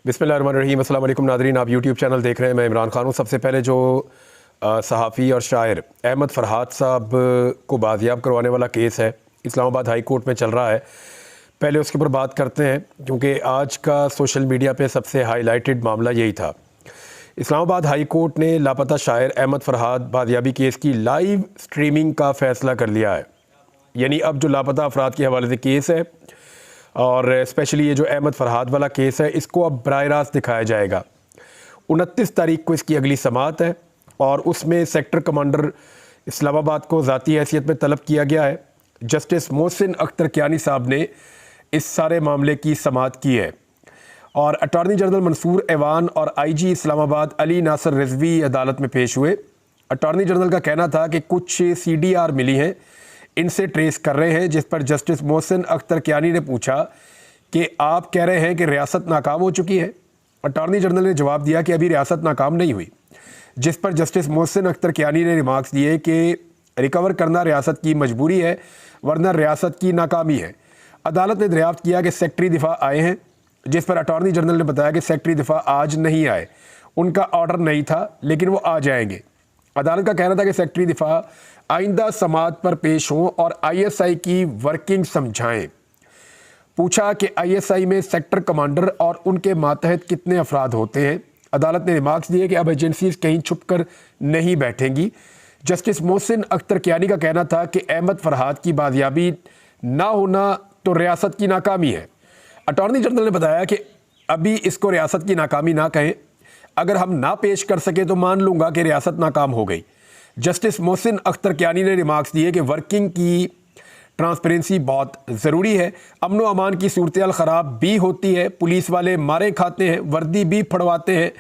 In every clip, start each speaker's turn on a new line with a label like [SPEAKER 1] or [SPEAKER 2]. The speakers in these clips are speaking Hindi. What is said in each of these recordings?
[SPEAKER 1] बिस्मिल्लाहिर्रहमानिर्रहीम। अस्सलाम वालेकुम नाज़रीन, आप यूट्यूब चैनल देख रहे हैं। मैं इमरान खान हूँ। सबसे पहले जो सहाफ़ी और शायर अहमद फ़रहाद साहब को बाजियाब करवाने वाला केस है, इस्लामाबाद हाई कोर्ट में चल रहा है, पहले उसके ऊपर बात करते हैं क्योंकि आज का सोशल मीडिया पे सबसे हाईलाइटेड मामला यही था। इस्लामाबाद हाई कोर्ट ने लापता शायर अहमद फ़रहाद बाजियाबी केस की लाइव स्ट्रीमिंग का फ़ैसला कर लिया है। यानी अब जो लापता अफराद के हवाले से केस है और स्पेशली ये जो अहमद फ़रहाद वाला केस है, इसको अब बराह रास्त दिखाया जाएगा। 29 तारीख को इसकी अगली समाअत है और उसमें सेक्टर कमांडर इस्लामाबाद को ज़ाती हैसियत में तलब किया गया है। जस्टिस मोहसिन अख्तर कियानी साहब ने इस सारे मामले की समाअत की है और अटॉर्नी जनरल मंसूर ऐवान और IG इस्लामाबाद अली नासर रिजवी अदालत में पेश हुए। अटॉर्नी जनरल का कहना था कि कुछ CDR मिली हैं, इनसे ट्रेस कर रहे हैं, जिस पर जस्टिस मोहसिन अख्तर कियानी ने पूछा कि आप कह रहे हैं कि रियासत नाकाम हो चुकी है। अटॉर्नी जनरल ने जवाब दिया कि अभी रियासत नाकाम नहीं हुई, जिस पर जस्टिस मोहसिन अख्तर कियानी ने रिमार्क्स दिए कि रिकवर करना रियासत की मजबूरी है वरना रियासत की नाकामी है। अदालत ने दरियाफ्त किया कि सेक्रेटरी दिफा आए हैं, जिस पर अटॉर्नी जनरल ने बताया कि सेक्रेटरी दिफा आज नहीं आए, उनका ऑर्डर नहीं था लेकिन वो आ जाएंगे। अदालत का कहना था कि सेक्रेटरी दिफा आइंदा समाअत पर पेश हों और ISI की वर्किंग समझाएं। पूछा कि ISI में सेक्टर कमांडर और उनके मातहत कितने अफराद होते हैं। अदालत ने रिमार्क्स दिए कि अब एजेंसीज कहीं छुप कर नहीं बैठेंगी। जस्टिस मोहसिन अख्तर कियानी का कहना था कि अहमद फ़रहाद की बाजियाबी ना होना तो रियासत की नाकामी है। अटॉर्नी जनरल ने बताया कि अभी इसको रियासत की नाकामी ना कहें, अगर हम ना पेश कर सके तो मान लूँगा कि रियासत नाकाम हो गई। जस्टिस मोहसिन अख्तर कियानी ने रिमार्क्स दिए कि वर्किंग की ट्रांसपेरेंसी बहुत ज़रूरी है। अमन व अमान की सूरत ख़राब भी होती है, पुलिस वाले मारे खाते हैं, वर्दी भी फड़वाते हैं।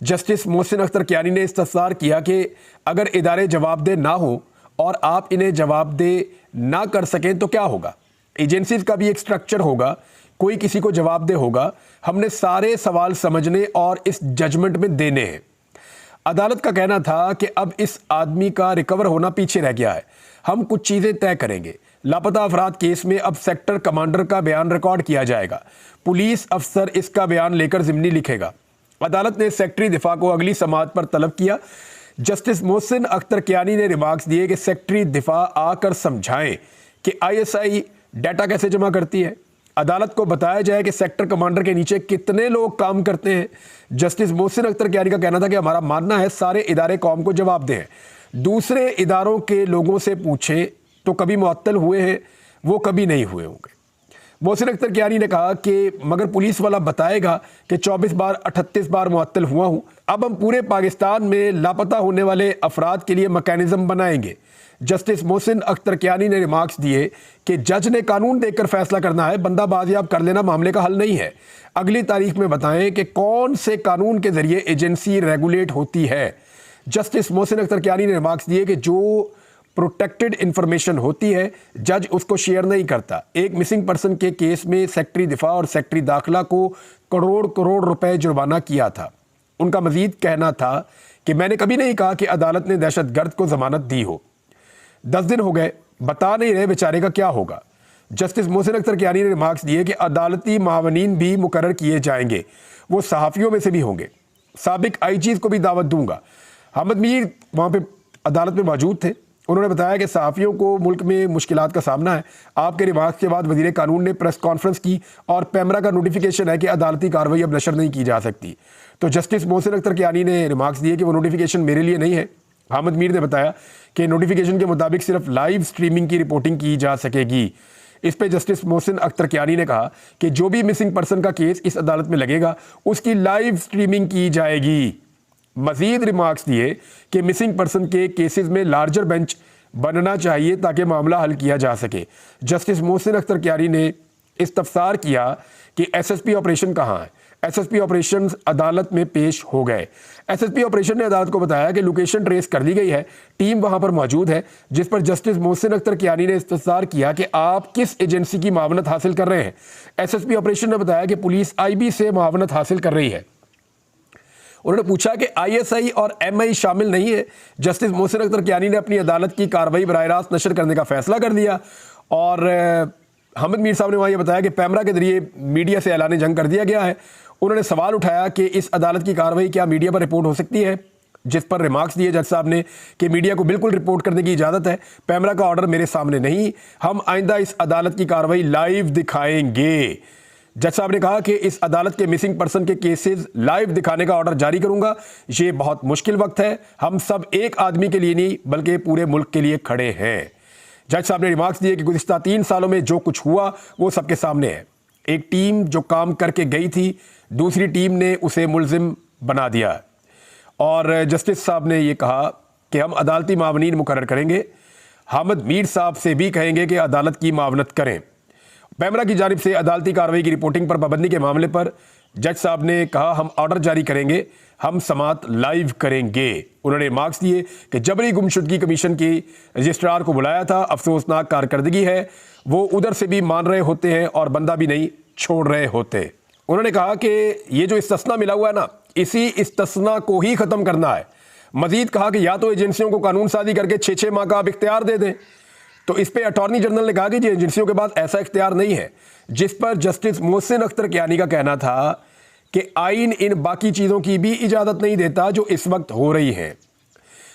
[SPEAKER 1] जस्टिस मोहसिन अख्तर कियानी ने इस्तफसार किया कि अगर इदारे जवाबदेह ना हो और आप इन्हें जवाबदेह ना कर सकें तो क्या होगा। एजेंसीज का भी एक स्ट्रक्चर होगा, कोई किसी को जवाबदेह होगा। हमने सारे सवाल समझने और इस जजमेंट में देने हैं। अदालत का कहना था कि अब इस आदमी का रिकवर होना पीछे रह गया है, हम कुछ चीज़ें तय करेंगे। लापता अफराद केस में अब सेक्टर कमांडर का बयान रिकॉर्ड किया जाएगा, पुलिस अफसर इसका बयान लेकर ज़िम्नी लिखेगा। अदालत ने सेक्रेटरी दिफा को अगली समाअत पर तलब किया। जस्टिस मोहसिन अख्तर कियानी ने रिमार्क्स दिए कि सेक्रेटरी दिफा आकर समझाएं कि ISI डाटा कैसे जमा करती है। अदालत को बताया जाए कि सेक्टर कमांडर के नीचे कितने लोग काम करते हैं। जस्टिस मोहसिन अख्तर कियानी का कहना था कि हमारा मानना है सारे इदारे कौम को जवाब दें, दूसरे इदारों के लोगों से पूछें तो कभी मुअत्तल हुए हैं, वो कभी नहीं हुए होंगे। मोहसिन अख्तर कियानी ने कहा कि मगर पुलिस वाला बताएगा कि 24 बार 38 बार मुअत्तल हुआ हूँ। अब हम पूरे पाकिस्तान में लापता होने वाले अफराद के लिए मैकेनिज्म बनाएंगे। जस्टिस मोहसिन अख्तर कियानी ने रिमार्क्स दिए कि जज ने कानून देखकर फैसला करना है, बंदा बाजियाब कर लेना मामले का हल नहीं है। अगली तारीख में बताएं कि कौन से कानून के जरिए एजेंसी रेगुलेट होती है। जस्टिस मोहसिन अख्तर कियानी ने रिमार्क्स दिए कि जो प्रोटेक्टेड इंफॉर्मेशन होती है जज उसको शेयर नहीं करता। एक मिसिंग पर्सन के केस में सेक्रेटरी दिफा और सेक्रेटरी दाखिला को करोड़ करोड़ रुपए जुर्माना किया था। उनका मजीद कहना था कि मैंने कभी नहीं कहा कि अदालत ने दहशतगर्द को जमानत दी हो। 10 दिन हो गए, बता नहीं रहे बेचारे का क्या होगा। जस्टिस मोहसिन अख्तर कियानी ने रिमार्क्स दिए कि अदालती मावनीन भी मुकर्रर किए जाएंगे, वो सहाफ़ियों में से भी होंगे। साबिक IGs को भी दावत दूंगा। अहमद मीर वहाँ पे अदालत में मौजूद थे, उन्होंने बताया कि सहाफ़ियों को मुल्क में मुश्किलात का सामना है। आपके रिमार्क्स के बाद वज़ीर कानून ने प्रेस कॉन्फ्रेंस की और पैमरा का नोटिफिकेशन है कि अदालती कार्रवाई अब नशर नहीं की जा सकती। तो जस्टिस मोहसिन अख्तर कियानी ने रिमार्क्स दिए कि वो नोटिफिकेशन मेरे लिए नहीं है। अहमद मीर ने बताया कि नोटिफिकेशन के मुताबिक सिर्फ लाइव स्ट्रीमिंग की रिपोर्टिंग की जा सकेगी। इस पे जस्टिस मोहसिन अख्तर कियानी ने कहा कि जो भी मिसिंग पर्सन का केस इस अदालत में लगेगा उसकी लाइव स्ट्रीमिंग की जाएगी। मजीद रिमार्क्स दिए कि मिसिंग पर्सन के केसेस में लार्जर बेंच बनना चाहिए ताकि मामला हल किया जा सके। जस्टिस मोहसिन अख्तर कियानी ने इस्तफसार किया कि SSP ऑपरेशन कहाँ है। SSP ऑपरेशन अदालत में पेश हो गए। SSP ऑपरेशन ने अदालत को बताया कि लोकेशन ट्रेस कर ली गई है, टीम वहां पर मौजूद है, जिस पर जस्टिस मोहसिन अख्तर कियानी ने इस्तफसार किया कि आप किस एजेंसी की मावनत हासिल कर रहे हैं। SSP ऑपरेशन ने बताया कि पुलिस IB से मावनत हासिल कर रही है। उन्होंने पूछा कि ISI और MI शामिल नहीं है। जस्टिस मोहसिन अख्तर कियानी ने अपनी अदालत की कार्रवाई बराह रास्त नशर करने का फैसला कर दिया और अहमद मीर साहब ने वहाँ ये बताया कि पैमरा के जरिए मीडिया से ऐलान जंग कर दिया गया है। उन्होंने सवाल उठाया कि इस अदालत की कार्रवाई क्या मीडिया पर रिपोर्ट हो सकती है, जिस पर रिमार्क्स दिए जज साहब ने कि मीडिया को बिल्कुल रिपोर्ट करने की इजाज़त है। पैमरा का ऑर्डर मेरे सामने नहीं, हम आइंदा इस अदालत की कार्रवाई लाइव दिखाएंगे। जज साहब ने कहा कि इस अदालत के मिसिंग पर्सन के केसेस लाइव दिखाने का ऑर्डर जारी करूंगा। ये बहुत मुश्किल वक्त है, हम सब एक आदमी के लिए नहीं बल्कि पूरे मुल्क के लिए खड़े हैं। जज साहब ने रिमार्क्स दिए कि गुज़िश्ता 3 सालों में जो कुछ हुआ वो सबके सामने है। एक टीम जो काम करके गई थी, दूसरी टीम ने उसे मुलजिम बना दिया। और जस्टिस साहब ने यह कहा कि हम अदालती मावनीन मुकर्रर करेंगे। हामिद मीर साहब से भी कहेंगे कि अदालत की मावनत करें। पैमरा की जानिब से अदालती कार्रवाई की रिपोर्टिंग पर पाबंदी के मामले पर जज साहब ने कहा हम ऑर्डर जारी करेंगे, हम समात लाइव करेंगे। उन्होंने मार्क्स दिए कि जबरी गुमशुदगी कमीशन की रजिस्ट्रार को बुलाया था, अफसोसनाक कारकर्दगी है, वो उधर से भी मान रहे होते हैं और बंदा भी नहीं छोड़ रहे होते। उन्होंने कहा कि ये जो इस्तिस्ना मिला हुआ है ना, इसी इस्तिस्ना को ही ख़त्म करना है। मजीद कहा कि या तो एजेंसियों को कानून साजी करके 6-6 माह का आप इख्तियार दे दें। तो इस पर अटॉर्नी जनरल ने कहा कि जी एजेंसियों के पास ऐसा इख्तियार नहीं है, जिस पर जस्टिस मोहसिन अख्तर कियानी का कहना था कि आइन इन बाकी चीज़ों की भी इजाज़त नहीं देता जो इस वक्त हो रही हैं।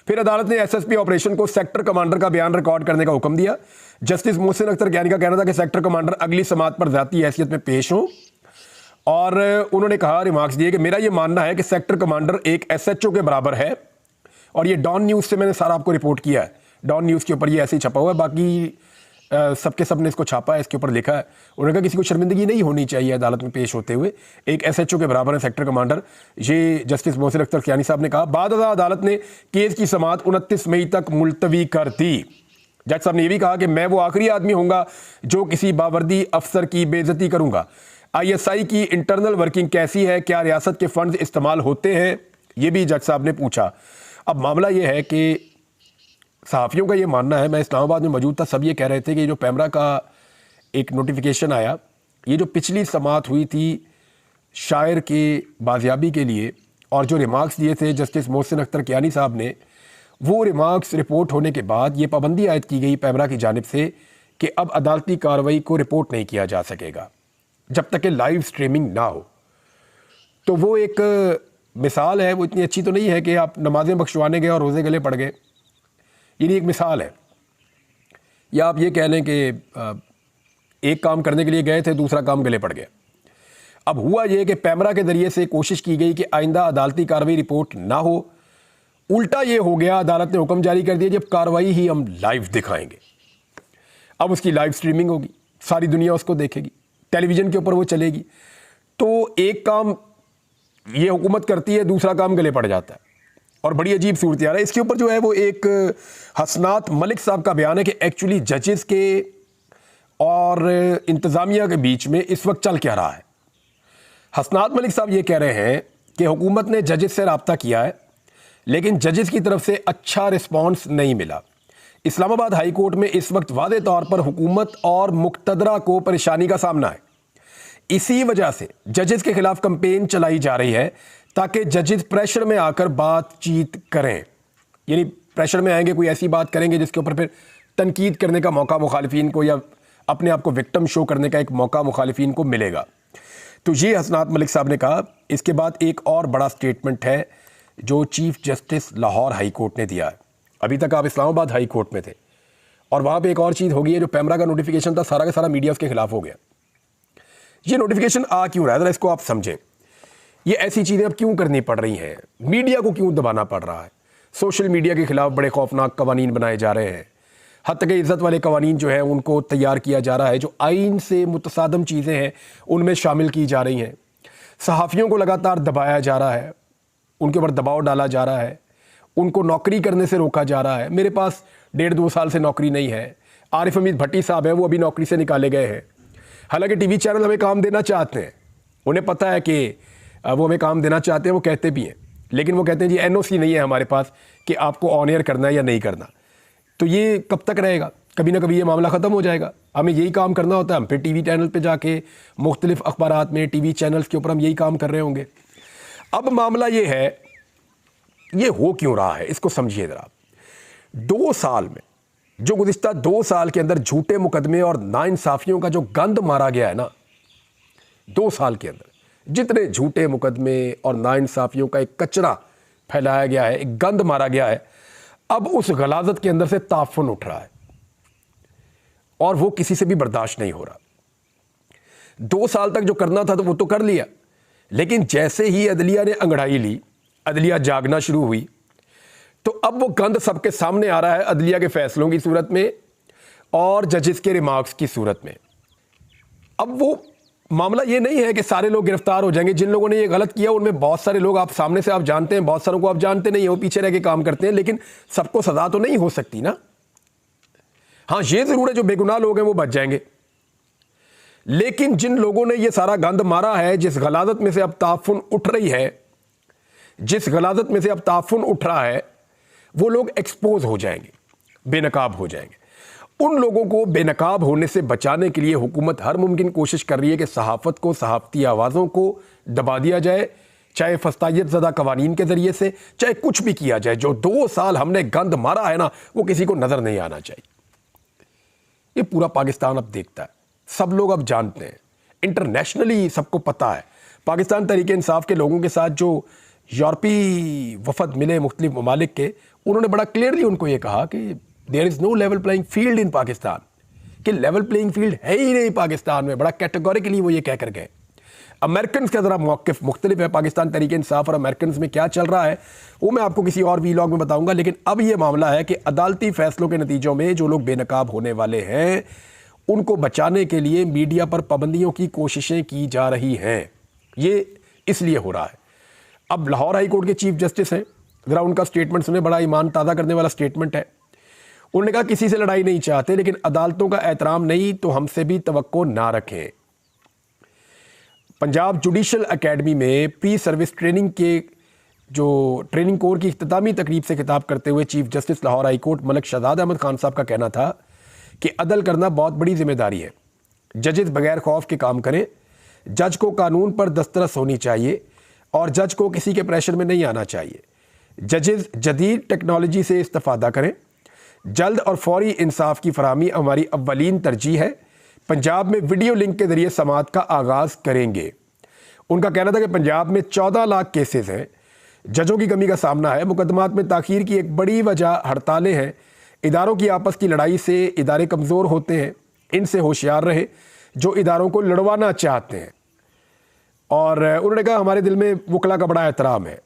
[SPEAKER 1] फिर अदालत ने एसएसपी ऑपरेशन को सेक्टर कमांडर का बयान रिकॉर्ड करने का हुक्म दिया। जस्टिस मोहसिन अख्तर कियानी का कहना था कि सेक्टर कमांडर अगली समात पर ज़ाती हैसियत में पेश हों। और उन्होंने कहा, रिमार्क्स दिए कि मेरा यह मानना है कि सेक्टर कमांडर एक एसएचओ के बराबर है। और ये डॉन न्यूज़ से मैंने सारा आपको रिपोर्ट किया है, डॉन न्यूज़ के ऊपर ये ऐसे ही छपा हुआ है, बाकी सबके सब ने इसको छापा है, इसके ऊपर लिखा है। उन्होंने कहा किसी को शर्मिंदगी नहीं होनी चाहिए अदालत में पेश होते हुए, एक एसएचओ के बराबर है सेक्टर कमांडर। ये जस्टिस मोहसिन अख्तर कियानी साहब ने कहा। बाद अदालत ने केस की समात 29 मई तक मुलतवी कर दी। जज साहब ने यह भी कहा कि मैं वो आखिरी आदमी होऊंगा जो किसी बावर्दी अफसर की बेइज्जती करूंगा। आईएसआई की इंटरनल वर्किंग कैसी है, क्या रियासत के फंड्स इस्तेमाल होते हैं, ये भी जज साहब ने पूछा। अब मामला ये है कि सहाफ़ियों का ये मानना है, मैं इस्लामाबाद में मौजूद था, सब ये कह रहे थे कि जो पैमरा का एक नोटिफिकेशन आया, ये जो पिछली समात हुई थी शायर के बाजियाबी के लिए, और जो रिमार्क्स दिए थे जस्टिस मोहसिन अख्तर कियानी साहब ने, वो रिमार्क्स रिपोर्ट होने के बाद ये पाबंदी आयद की गई पैमरा की जानिब से कि अब अदालती कार्रवाई को रिपोर्ट नहीं किया जा सकेगा जब तक कि लाइव स्ट्रीमिंग ना हो। तो वो एक मिसाल है, वो इतनी अच्छी तो नहीं है कि आप नमाजें बख्शवाने गए और रोज़े गले पड़ गए, ये एक मिसाल है। या आप ये कह लें कि एक काम करने के लिए गए थे, दूसरा काम गले पड़ गया। अब हुआ ये कि पैमरा के ज़रिए से कोशिश की गई कि आइंदा अदालती कार्रवाई रिपोर्ट ना हो, उल्टा ये हो गया, अदालत ने हुक्म जारी कर दिया जब कार्रवाई ही हम लाइव दिखाएंगे। अब उसकी लाइव स्ट्रीमिंग होगी, सारी दुनिया उसको देखेगी, टेलीविज़न के ऊपर वो चलेगी। तो एक काम ये हुकूमत करती है, दूसरा काम गले पड़ जाता है, और बड़ी अजीब सूरत है। इसके ऊपर जो है वो एक हसनात मलिक साहब का बयान है कि एक्चुअली जजेस के और इंतज़ामिया के बीच में इस वक्त चल क्या रहा है। हसनात मलिक साहब ये कह रहे हैं कि हुकूमत ने जजेस से रब्ता किया है, लेकिन जजेस की तरफ से अच्छा रिस्पॉन्स नहीं मिला। इस्लामाबाद हाई कोर्ट में इस वक्त वादे तौर पर हुकूमत और मुक्तदरा को परेशानी का सामना है। इसी वजह से जजेस के खिलाफ कंपेन चलाई जा रही है ताकि जजेस प्रेशर में आकर बातचीत करें, यानी प्रेशर में आएंगे, कोई ऐसी बात करेंगे जिसके ऊपर फिर तनकीद करने का मौका मुखालिफिन को या अपने आप को विक्टिम शो करने का एक मौका मुखालिफिन को मिलेगा। तो ये हसनात मलिक साहब ने कहा। इसके बाद एक और बड़ा स्टेटमेंट है जो chief justice Lahore high court ने दिया है। अभी तक आप इस्लामाबाद हाई कोर्ट में थे और वहाँ पे एक और चीज़ हो गई है, जो पैमरा का नोटिफिकेशन था सारा का सारा मीडिया उसके खिलाफ हो गया। ये नोटिफिकेशन आ क्यों रहा है, ज़रा इसको आप समझें। ये ऐसी चीज़ें अब क्यों करनी पड़ रही हैं, मीडिया को क्यों दबाना पड़ रहा है। सोशल मीडिया के खिलाफ बड़े खौफनाक कवानीन बनाए जा रहे हैं, हद तक इज़्ज़त वाले कवानीन जो है उनको तैयार किया जा रहा है, जो आइन से मुतसादम चीज़ें हैं उनमें शामिल की जा रही हैं। सहाफ़ियों को लगातार दबाया जा रहा है, उनके ऊपर दबाव डाला जा रहा है, उनको नौकरी करने से रोका जा रहा है। मेरे पास 1.5-2 साल से नौकरी नहीं है। आरिफ हमीद भट्टी साहब हैं, वो अभी नौकरी से निकाले गए हैं। हालांकि टीवी चैनल हमें काम देना चाहते हैं, उन्हें पता है कि वो हमें काम देना चाहते हैं, वो कहते भी हैं, लेकिन वो कहते हैं जी एनओसी नहीं है हमारे पास कि आपको ऑन एयर करना है या नहीं करना। तो ये कब तक रहेगा, कभी ना कभी ये मामला ख़त्म हो जाएगा। हमें यही काम करना होता है, हम फिर टीवी चैनल पे जाके मुख्तलिफ अखबारात में टीवी चैनल्स के ऊपर हम यही काम कर रहे होंगे। अब मामला ये है, ये हो क्यों रहा है, इसको समझिए ज़रा। 2 साल में जो गुज़िश्ता 2 साल के अंदर झूठे मुकदमे और नाइंसाफ़ियों का जो गंद मारा गया है ना, 2 साल के अंदर जितने झूठे मुकदमे और नाइंसाफियों का एक कचरा फैलाया गया है, एक गंद मारा गया है, अब उस गलाजत के अंदर से ताफुन उठ रहा है और वो किसी से भी बर्दाश्त नहीं हो रहा। 2 साल तक जो करना था तो वो तो कर लिया, लेकिन जैसे ही अदलिया ने अंगड़ाई ली, अदलिया जागना शुरू हुई, तो अब वो गंद सबके सामने आ रहा है अदलिया के फैसलों की सूरत में और जजेस के रिमार्क्स की सूरत में। अब वो मामला ये नहीं है कि सारे लोग गिरफ्तार हो जाएंगे। जिन लोगों ने ये गलत किया उनमें बहुत सारे लोग आप सामने से आप जानते हैं, बहुत सारों को आप जानते नहीं, वो पीछे रह के काम करते हैं, लेकिन सबको सजा तो नहीं हो सकती ना। हाँ, ये जरूर है जो बेगुनाह लोग हैं वो बच जाएंगे, लेकिन जिन लोगों ने ये सारा गंद मारा है, जिस गलाजत में से अब ताफुन उठ रही है, जिस गलाजत में से अब ताफुन उठ रहा है, वो लोग एक्सपोज हो जाएंगे, बेनकाब हो जाएंगे। उन लोगों को बेनकाब होने से बचाने के लिए हुकूमत हर मुमकिन कोशिश कर रही है कि सहाफ़त को, सहाफ़ती आवाज़ों को दबा दिया जाए, चाहे फस्तायत ज़दा कवानीन के ज़रिए से, चाहे कुछ भी किया जाए। जो 2 साल हमने गंद मारा है ना, वो किसी को नज़र नहीं आना चाहिए। ये पूरा पाकिस्तान अब देखता है, सब लोग अब जानते हैं, इंटरनेशनली सबको पता है। पाकिस्तान तहरीक इंसाफ के लोगों के साथ जो यूरोपीय वफद मिले मुख्तलिफ ममालिक के, उन्होंने बड़ा क्लियरली उनको ये कहा कि there is no level playing field in Pakistan, कि लेवल प्लेइंग फील्ड है ही नहीं पाकिस्तान में। बड़ा कैटेगोरिकली वो ये कह कर गए। अमेरिकन का ज़रा मौक़िफ़ मुख्तलिफ है, पाकिस्तान तहरीक इंसाफ और अमेरिकन में क्या चल रहा है वो मैं आपको किसी और वीलॉग में बताऊंगा। लेकिन अब ये मामला है कि अदालती फैसलों के नतीजों में जो लोग बेनकाब होने वाले हैं उनको बचाने के लिए मीडिया पर पाबंदियों की कोशिशें की जा रही हैं। ये इसलिए हो रहा है। अब लाहौर हाई कोर्ट के चीफ जस्टिस हैं, ज़रा उनका स्टेटमेंट सुने, बड़ा ईमान ताज़ा करने वाला स्टेटमेंट है। उन्होंने कहा किसी से लड़ाई नहीं चाहते, लेकिन अदालतों का एहतराम नहीं तो हमसे भी तवक्को ना रखें। पंजाब जुडिशल एकेडमी में प्री सर्विस ट्रेनिंग के जो ट्रेनिंग कोर की इख्तितामी तकरीब से खिताब करते हुए chief justice Lahore high court Malik Shahzad Ahmad Khan साहब का कहना था कि अदल करना बहुत बड़ी जिम्मेदारी है। जजेस बगैर खौफ के काम करें, जज को कानून पर दस्तरस होनी चाहिए और जज को किसी के प्रेशर में नहीं आना चाहिए। जजेस जदीद टेक्नोलॉजी से इस्तेफादा करें। जल्द और फौरी इंसाफ की फराहमी हमारी अव्वलीन तरजीह है। पंजाब में वीडियो लिंक के जरिए समाअत का आगाज़ करेंगे। उनका कहना था कि पंजाब में 14 लाख केसेस हैं, जजों की कमी का सामना है, मुकदमात में ताख़ीर की एक बड़ी वजह हड़तालें हैं, इदारों की आपस की लड़ाई से इदारे कमज़ोर होते हैं, इनसे होशियार रहे जो इदारों को लड़वाना चाहते हैं। और उन्होंने कहा हमारे दिल में वकला का बड़ा एहतराम है,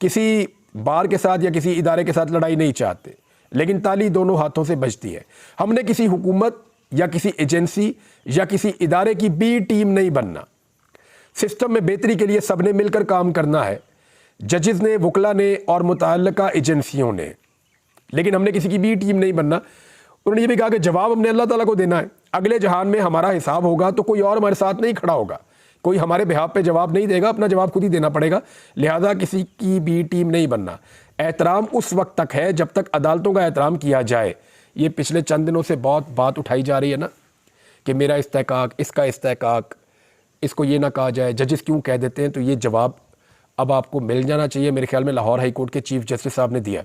[SPEAKER 1] किसी बार के साथ या किसी इदारे के साथ लड़ाई नहीं चाहते, लेकिन ताली दोनों हाथों से बजती है। हमने किसी हुकूमत या किसी एजेंसी या किसी इदारे की बी टीम नहीं बनना। सिस्टम में बेहतरी के लिए सबने मिलकर काम करना है, जजेस ने, वकला ने और मुतअल्लिका एजेंसियों ने, लेकिन हमने किसी की बी टीम नहीं बनना। उन्होंने ये भी कहा कि जवाब हमने अल्लाह ताला को देना है। अगले जहान में हमारा हिसाब होगा तो कोई और हमारे साथ नहीं खड़ा होगा, कोई हमारे बिहाफ पे जवाब नहीं देगा, अपना जवाब खुद ही देना पड़ेगा। लिहाजा किसी की बी टीम नहीं बनना। एहतराम उस वक्त तक है जब तक अदालतों का एहतराम किया जाए। ये पिछले चंद दिनों से बहुत बात उठाई जा रही है ना कि मेरा इस्तेहकाक, इसका इस्तेहकाक, इसको ये ना कहा जाए, जजेस क्यों कह देते हैं। तो ये जवाब अब आपको मिल जाना चाहिए। मेरे ख्याल में लाहौर हाई कोर्ट के चीफ जस्टिस साहब ने दिया।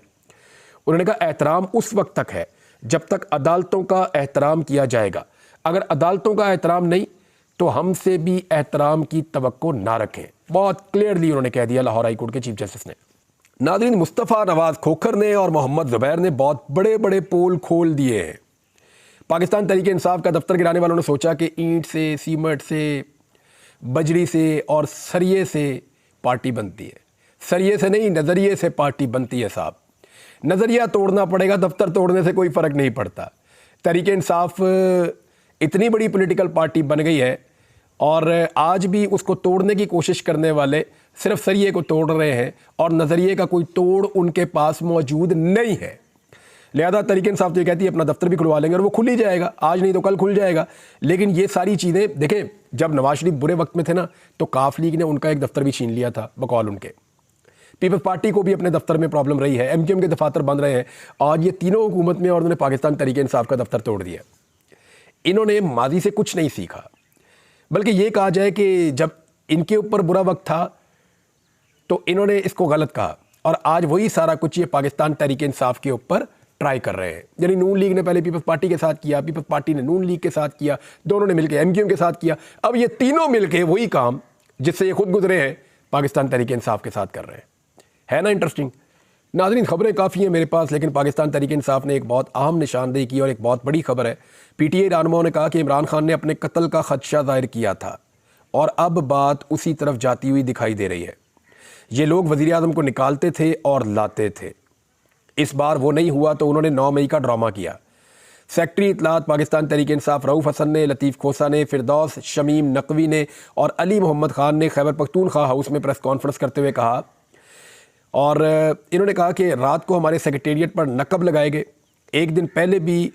[SPEAKER 1] उन्होंने कहा एहतराम उस वक्त तक है जब तक अदालतों का एहतराम किया जाएगा। अगर अदालतों का एहतराम नहीं तो हमसे भी एहतराम की तवक्को ना रखें। बहुत क्लियरली उन्होंने कह दिया लाहौर हाई कोर्ट के चीफ जस्टिस ने। नाज़रीन, मुस्तफ़ा नवाज़ खोखर ने और मोहम्मद ज़ुबैर ने बहुत बड़े बड़े पोल खोल दिए हैं। पाकिस्तान तहरीक इंसाफ का दफ्तर गिराने वालों ने सोचा कि ईंट से, सीमेंट से, बजरी से और सरिये से पार्टी बनती है। सरिये से नहीं, नज़रिए से पार्टी बनती है साहब। नज़रिया तोड़ना पड़ेगा, दफ्तर तोड़ने से कोई फ़र्क नहीं पड़ता। तहरीक इंसाफ इतनी बड़ी पॉलिटिकल पार्टी बन गई है और आज भी उसको तोड़ने की कोशिश करने वाले सिर्फ सरिये को तोड़ रहे हैं और नज़रिए का कोई तोड़ उनके पास मौजूद नहीं है। लिहाजा तहरीक इंसाफ तो ये कहती है अपना दफ्तर भी खुलवा लेंगे और वो खुल ही जाएगा, आज नहीं तो कल खुल जाएगा। लेकिन ये सारी चीज़ें देखें, जब नवाज शरीफ बुरे वक्त में थे ना तो काफ लीग ने उनका एक दफ्तर भी छीन लिया था बकौल उनके। पीपल्स पार्टी को भी अपने दफ्तर में प्रॉब्लम रही है, एमक्यूएम के दफातर बन रहे हैं। आज ये तीनों हुकूमत में और उन्होंने पाकिस्तान तहरीक इंसाफ का दफ्तर तोड़ दिया। इन्होंने माजी से कुछ नहीं सीखा, बल्कि ये कहा जाए कि जब इनके ऊपर बुरा वक्त था तो इन्होंने इसको गलत कहा और आज वही सारा कुछ ये पाकिस्तान तहरीक इंसाफ के ऊपर ट्राई कर रहे हैं। यानी नून लीग ने पहले पीपल्स पार्टी के साथ किया, पीपल्स पार्टी ने नून लीग के साथ किया, दोनों ने मिलकर एमक्यूएम के साथ किया। अब ये तीनों मिलकर वही काम जिससे ये खुद गुजरे हैं पाकिस्तान तहरीक इंसाफ के साथ कर रहे हैं। है ना इंटरेस्टिंग? नाज़रीन, खबरें काफ़ी हैं मेरे पास, लेकिन पाकिस्तान तहरीक इंसाफ ने एक बहुत अहम निशानदेही की और एक बहुत बड़ी खबर है। PTI रहनुमाओं ने कहा कि इमरान खान ने अपने कत्ल का खदशा जाहिर किया था और अब बात उसी तरफ जाती हुई दिखाई दे रही है। ये लोग वज़ीर आज़म को निकालते थे और लाते थे। इस बार वो नहीं हुआ तो उन्होंने 9 मई का ड्रामा किया। सेक्रेटरी इत्तलात पाकिस्तान तहरीक इंसाफ रऊफ़ हसन ने, लतीफ़ खोसा ने, फिरदौस शमीम नकवी ने और अली मोहम्मद खान ने खैबर पख्तूनख्वा हाउस में प्रेस कॉन्फ्रेंस करते हुए कहा, और इन्होंने कहा कि रात को हमारे सेक्रेटेरिएट पर नकब लगाए गए। एक दिन पहले भी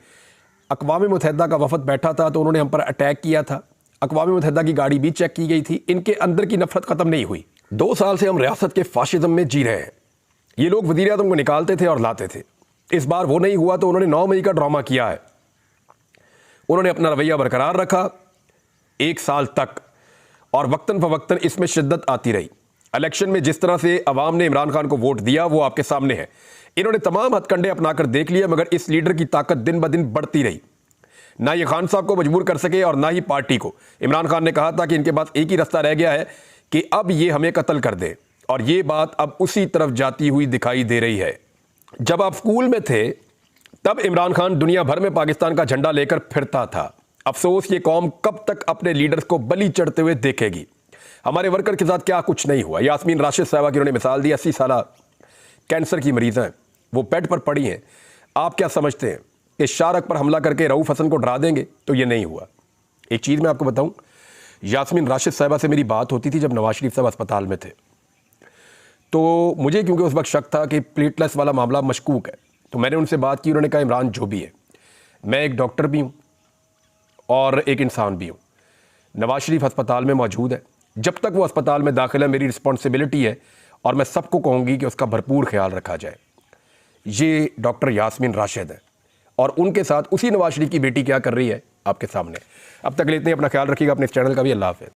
[SPEAKER 1] अक़वाम मुत्तहिदा का वफ़द बैठा था तो उन्होंने हम पर अटैक किया था। अक़वाम मुत्तहिदा की गाड़ी भी चेक की गई थी। इनके अंदर की नफरत ख़त्म नहीं हुई। 2 साल से हम रियासत के फाशिज़म में जी रहे हैं। ये लोग वज़ीर आज़म को निकालते थे और लाते थे। इस बार वो नहीं हुआ तो उन्होंने 9 मई का ड्रामा किया है। उन्होंने अपना रवैया बरकरार रखा 1 साल तक और वक्तन फ़वक्तन इसमें शिद्दत आती रही। इलेक्शन में जिस तरह से अवाम ने इमरान खान को वोट दिया वो आपके सामने है। इन्होंने तमाम हथकंडे अपनाकर देख लिया, मगर इस लीडर की ताकत दिन ब दिन बढ़ती रही। ना ये खान साहब को मजबूर कर सके और ना ही पार्टी को। इमरान खान ने कहा था कि इनके पास एक ही रास्ता रह गया है कि अब ये हमें कत्ल कर दे, और ये बात अब उसी तरफ जाती हुई दिखाई दे रही है। जब आप स्कूल में थे तब इमरान खान दुनिया भर में पाकिस्तान का झंडा लेकर फिरता था। अफसोस ये कौम कब तक अपने लीडर्स को बलि चढ़ते हुए देखेगी। हमारे वर्कर के साथ क्या कुछ नहीं हुआ। यास्मीन राशिद साहबा की उन्होंने मिसाल दी, 80 साल कैंसर की मरीज़ हैं, वो बेड पर पड़ी हैं। आप क्या समझते हैं कि शारक पर हमला करके रऊफ़ हसन को डरा देंगे? तो ये नहीं हुआ। एक चीज़ मैं आपको बताऊं, यास्मीन राशिद साहबा से मेरी बात होती थी जब नवाज शरीफ साहब अस्पताल में थे, तो मुझे क्योंकि उस वक्त शक था कि प्लेटलेस वाला मामला मशकूक है, तो मैंने उनसे बात की। उन्होंने कहा, इमरान जो भी है, मैं एक डॉक्टर भी हूँ और एक इंसान भी हूँ। नवाज शरीफ अस्पताल में मौजूद है, जब तक वो अस्पताल में दाखिल है मेरी रिस्पॉन्सिबिलिटी है और मैं सबको कहूँगी कि उसका भरपूर ख्याल रखा जाए। ये डॉक्टर यास्मीन राशिद है और उनके साथ उसी नवाज शरीफ की बेटी क्या कर रही है आपके सामने। अब तक लेते हैं, अपना ख्याल रखिएगा, अपने इस चैनल का भी। अल्लाह हाफ़िज़।